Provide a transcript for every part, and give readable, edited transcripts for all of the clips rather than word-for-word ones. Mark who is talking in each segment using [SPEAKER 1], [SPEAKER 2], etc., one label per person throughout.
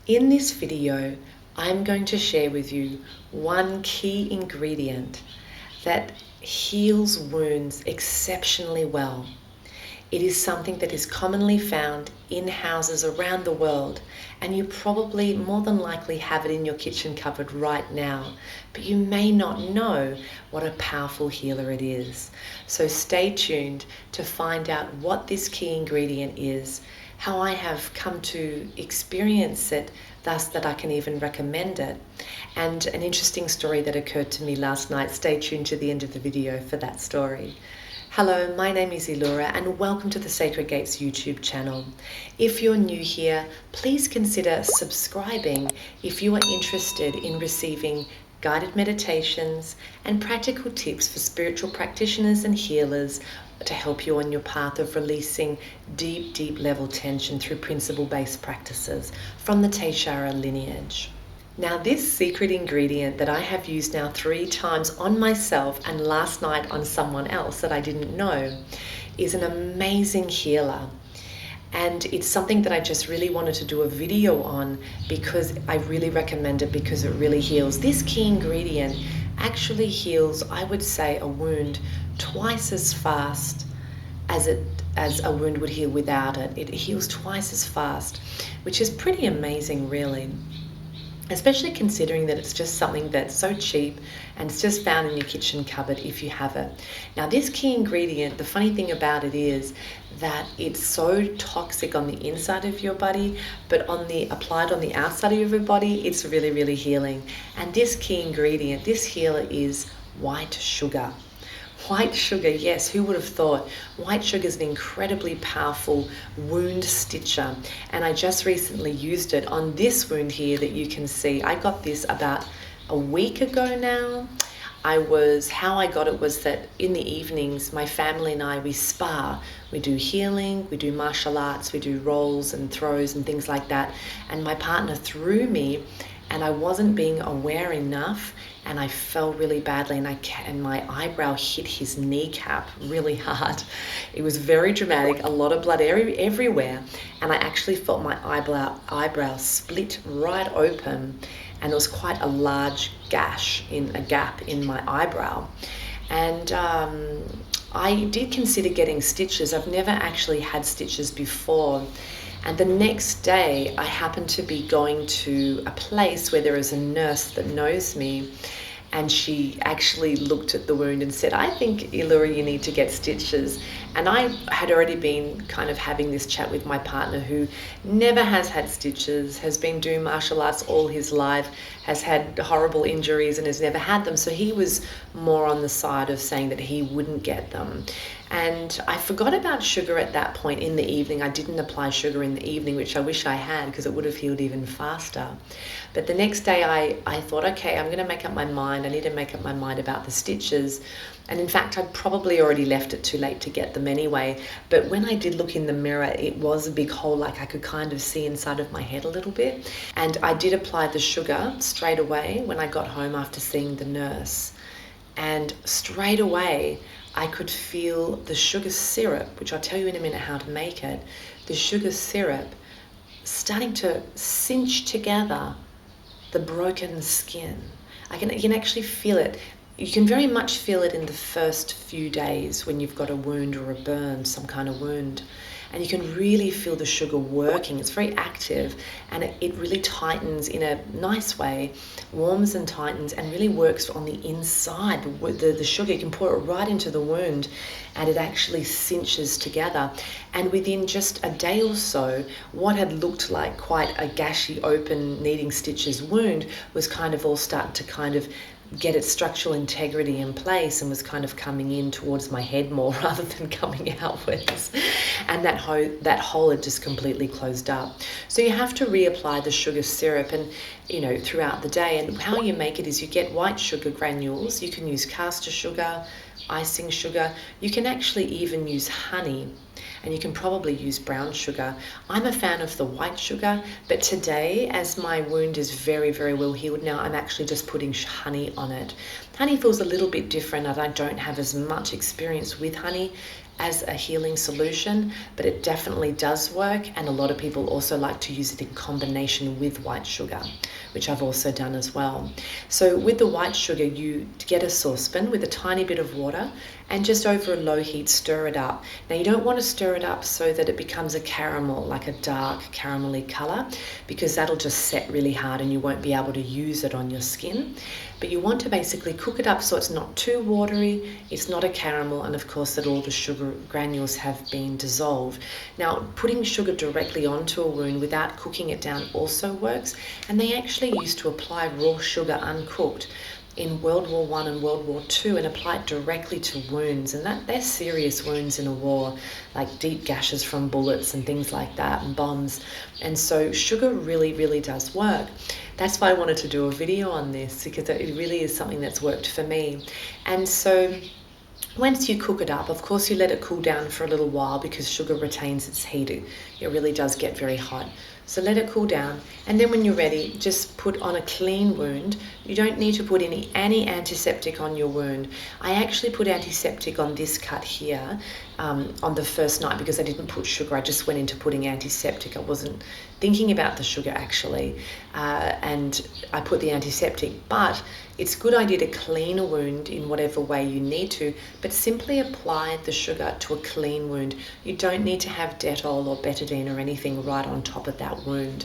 [SPEAKER 1] In this video, I'm going to share with you one key ingredient that heals wounds exceptionally well. It is something that is commonly found in houses around the world, and you probably more than likely have it in your kitchen cupboard right now, but you may not know what a powerful healer it is. So stay tuned to find out what this key ingredient is, how I have come to experience it, thus that I can even recommend it, and an interesting story that occurred to me last night. Stay tuned to the end of the video for that story. Hello, my name is Illura and welcome to the Sacred Gates YouTube channel. If you're new here, please consider subscribing if you are interested in receiving guided meditations and practical tips for spiritual practitioners and healers to help you on your path of releasing deep level tension through principle-based practices from the Tayshara lineage. Now, this secret ingredient that I have used now 3 times on myself and last night on someone else that I didn't know is an amazing healer. And it's something that I just really wanted to do a video on because I really recommend it because it really heals. This key ingredient actually heals, I would say, a wound twice as fast as a wound would heal without it. It heals twice as fast, which is pretty amazing, really. Especially considering that it's just something that's so cheap and it's just found in your kitchen cupboard if you have it. Now, this key ingredient, the funny thing about it is that it's so toxic on the inside of your body, but applied on the outside of your body, it's really healing. And this key ingredient, this healer, is white sugar. White sugar, yes, who would have thought? White sugar is an incredibly powerful wound stitcher, and I just recently used it on this wound here that you can see. I got this about a week ago now. How I got it was that in the evenings, my family and I, we spar. We do healing, we do martial arts, we do rolls and throws and things like that. And my partner threw me, and I wasn't being aware enough, and I fell really badly, and my eyebrow hit his kneecap really hard. It was very dramatic, a lot of blood everywhere, and I actually felt my eyebrow split right open, and there was quite a large gap in my eyebrow. And I did consider getting stitches. I've never actually had stitches before. And the next day, I happened to be going to a place where there is a nurse that knows me, and she actually looked at the wound and said, "I think, Illura, you need to get stitches." And I had already been kind of having this chat with my partner, who never has had stitches, has been doing martial arts all his life, has had horrible injuries and has never had them. So he was more on the side of saying that he wouldn't get them. And I forgot about sugar at that point in the evening. I didn't apply sugar in the evening, which I wish I had, because it would have healed even faster. But the next day I thought, okay, I'm going to make up my mind. I need to make up my mind about the stitches. And in fact, I'd probably already left it too late to get them anyway. But when I did look in the mirror, it was a big hole, like I could kind of see inside of my head a little bit. And I did apply the sugar straight away when I got home after seeing the nurse. And straight away, I could feel the sugar syrup, which I'll tell you in a minute how to make it, the sugar syrup starting to cinch together the broken skin. You can actually feel it. You can very much feel it in the first few days when you've got a wound or a burn, some kind of wound. And you can really feel the sugar working. It's very active, and it really tightens in a nice way, warms and tightens, and really works on the inside. The sugar, you can pour it right into the wound, and it actually cinches together. And within just a day or so, what had looked like quite a gashy, open, needing stitches wound was kind of all starting to kind of get its structural integrity in place, and was kind of coming in towards my head more rather than coming outwards. And that hole had just completely closed up. So you have to reapply the sugar syrup, and throughout the day. And how you make it is you get white sugar granules. You can use caster sugar, icing sugar. You can actually even use honey, and you can probably use brown sugar. I'm a fan of the white sugar, but today, as my wound is very well healed now, I'm actually just putting honey on it. Honey feels a little bit different, and I don't have as much experience with honey as a healing solution, but it definitely does work, and a lot of people also like to use it in combination with white sugar, which I've also done as well. So with the white sugar, you get a saucepan with a tiny bit of water and just over a low heat stir it up. Now you don't want to stir it up so that it becomes a caramel, like a dark caramelly color, because that'll just set really hard and you won't be able to use it on your skin. But you want to basically cook it up so it's not too watery, it's not a caramel, and of course that all the sugar granules have been dissolved. Now putting sugar directly onto a wound without cooking it down also works, and they actually used to apply raw sugar uncooked in World War I and World War II and apply it directly to wounds, and they're serious wounds in a war, like deep gashes from bullets and things like that, and bombs. And so sugar really, really does work. That's why I wanted to do a video on this, because it really is something that's worked for me. And so once you cook it up, of course you let it cool down for a little while because sugar retains its heat. It really does get very hot. So let it cool down, and then when you're ready, just put on a clean wound. You don't need to put any antiseptic on your wound. I actually put antiseptic on this cut here on the first night because I didn't put sugar. I just went into putting antiseptic. I wasn't thinking about the sugar actually, and I put the antiseptic. But it's a good idea to clean a wound in whatever way you need to, but simply apply the sugar to a clean wound. You don't need to have Dettol or betadine or anything right on top of that wound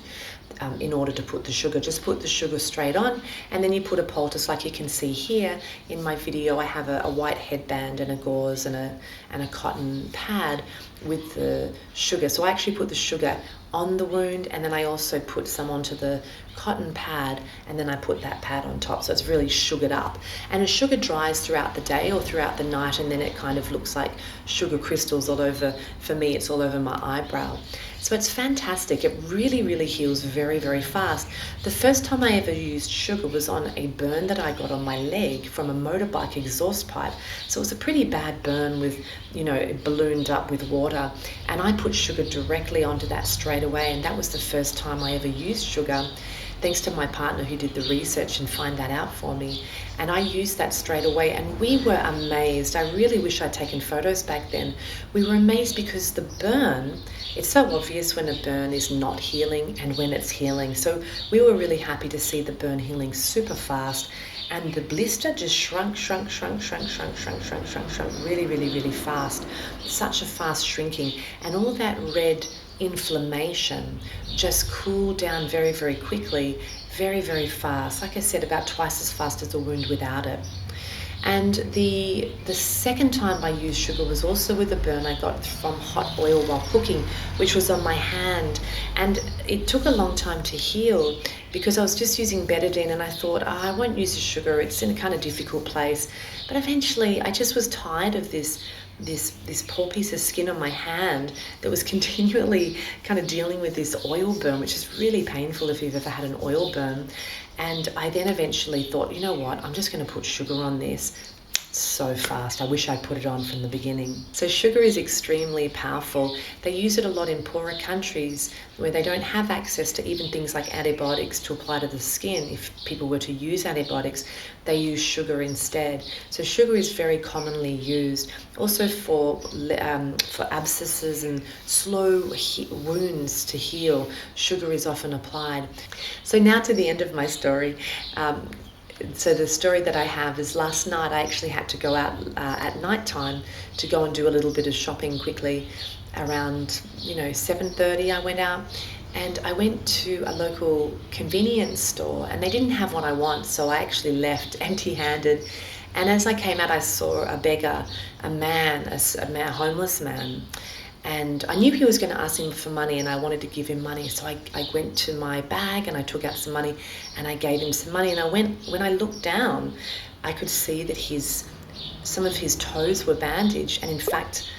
[SPEAKER 1] in order to put the sugar. Just put the sugar straight on, and then you put a poultice like you can see here in my video. I have a white headband and a gauze and a cotton pad with the sugar. So I actually put the sugar on the wound, and then I also put some onto the cotton pad, and then I put that pad on top, so it's really sugared up. And as sugar dries throughout the day or throughout the night, and then it kind of looks like sugar crystals all over, for me it's all over my eyebrow. So it's fantastic. It really, really heals very, very fast. The first time I ever used sugar was on a burn that I got on my leg from a motorbike exhaust pipe. So it was a pretty bad burn with, it ballooned up with water. And I put sugar directly onto that straight away. And that was the first time I ever used sugar, thanks to my partner who did the research and find that out for me. And I used that straight away, and we were amazed. I really wish I'd taken photos back then. We were amazed because the burn, it's so obvious when a burn is not healing and when it's healing. So we were really happy to see the burn healing super fast, and the blister just shrunk really, really, really fast. Such a fast shrinking, and all that red inflammation just cooled down very, very quickly, very, very fast. Like I said, about twice as fast as a wound without it. And the second time I used sugar was also with a burn I got from hot oil while cooking, which was on my hand. And it took a long time to heal because I was just using betadine, and I thought, I won't use the sugar, it's in a kind of difficult place. But eventually I just was tired of this poor piece of skin on my hand that was continually kind of dealing with this oil burn, which is really painful if you've ever had an oil burn. And I then eventually thought, you know what, I'm just going to put sugar on this. So fast. I wish I put it on from the beginning. So sugar is extremely powerful. They use it a lot in poorer countries where they don't have access to even things like antibiotics to apply to the skin. If people were to use antibiotics, they use sugar instead. So sugar is very commonly used. Also for abscesses and slow wounds to heal, sugar is often applied. So now to the end of my story. So the story that I have is last night I actually had to go out at night time to go and do a little bit of shopping quickly. Around 7:30 I went out, and I went to a local convenience store, and they didn't have what I want, so I actually left empty-handed. And as I came out, I saw a beggar, a homeless man. And I knew he was going to ask him for money, and I wanted to give him money. So I went to my bag and I took out some money and I gave him some money. And when I looked down, I could see that some of his toes were bandaged. And in fact,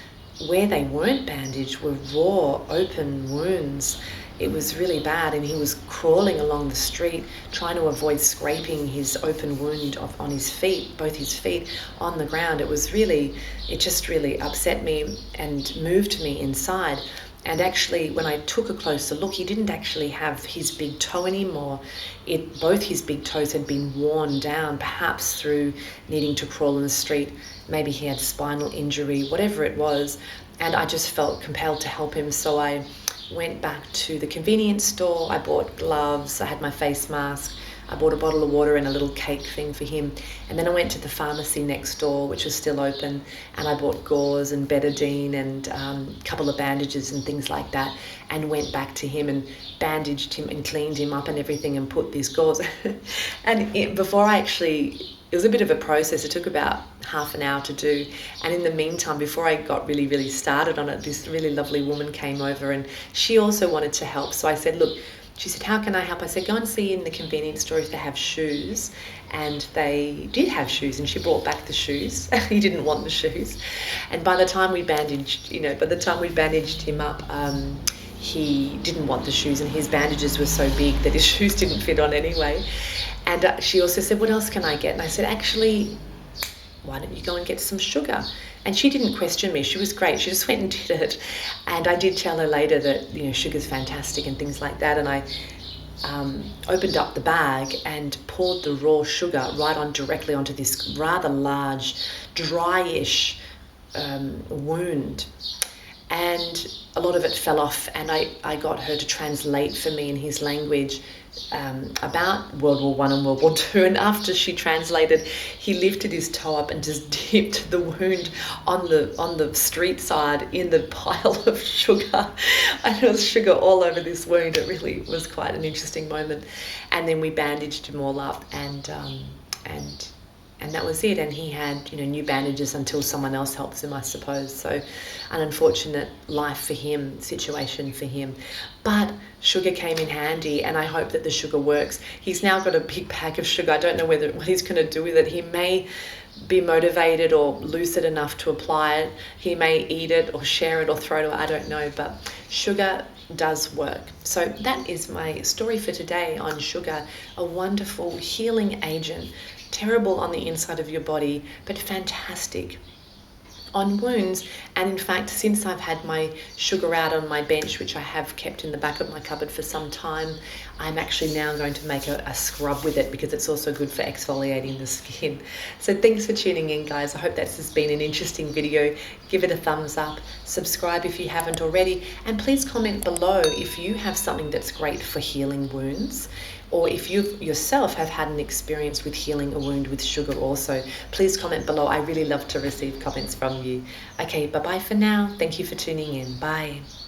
[SPEAKER 1] where they weren't bandaged were raw, open wounds. It was really bad, and he was crawling along the street trying to avoid scraping his open wound on his feet, both his feet, on the ground. It just really upset me and moved me inside. And actually, when I took a closer look, he didn't actually have his big toe anymore. Both his big toes had been worn down, perhaps through needing to crawl in the street. Maybe he had spinal injury, whatever it was. And I just felt compelled to help him. So I went back to the convenience store. I bought gloves. I had my face mask. I bought a bottle of water and a little cake thing for him. And then I went to the pharmacy next door, which was still open, and I bought gauze and betadine and a couple of bandages and things like that, and went back to him and bandaged him and cleaned him up and everything and put this gauze. And before it was a bit of a process. It took about half an hour to do. And in the meantime, before I got really, really started on it, this really lovely woman came over and she also wanted to help. So I said, look, she said, how can I help? I said, go and see in the convenience store if they have shoes. And they did have shoes, and she brought back the shoes. He didn't want the shoes. And by the time we bandaged him up, he didn't want the shoes, and his bandages were so big that his shoes didn't fit on anyway. And she also said, what else can I get? And I said, actually, why don't you go and get some sugar? And she didn't question me. She was great. She just went and did it. And I did tell her later that, sugar's fantastic and things like that. And I opened up the bag and poured the raw sugar directly onto this rather large, dryish wound. And a lot of it fell off, and I got her to translate for me in his language about World War I and World War II. And after she translated, he lifted his toe up and just dipped the wound on the street side in the pile of sugar. And there was sugar all over this wound. It really was quite an interesting moment. And then we bandaged him all up, and that was it. And he had, new bandages until someone else helps him, I suppose. So an unfortunate situation for him. But sugar came in handy, and I hope that the sugar works. He's now got a big pack of sugar. I don't know what he's going to do with it. He may be motivated or lucid enough to apply it. He may eat it or share it or throw it away. I don't know. But sugar does work. So that is my story for today on sugar, a wonderful healing agent. Terrible on the inside of your body, but fantastic on wounds. And in fact, since I've had my sugar out on my bench, which I have kept in the back of my cupboard for some time, I'm actually now going to make a scrub with it, because it's also good for exfoliating the skin. So thanks for tuning in, guys. I hope this has been an interesting video. Give it a thumbs up, subscribe if you haven't already, and please comment below if you have something that's great for healing wounds, or if you yourself have had an experience with healing a wound with sugar also. Please comment below. I really love to receive comments from you. Okay, bye-bye for now. Thank you for tuning in. Bye.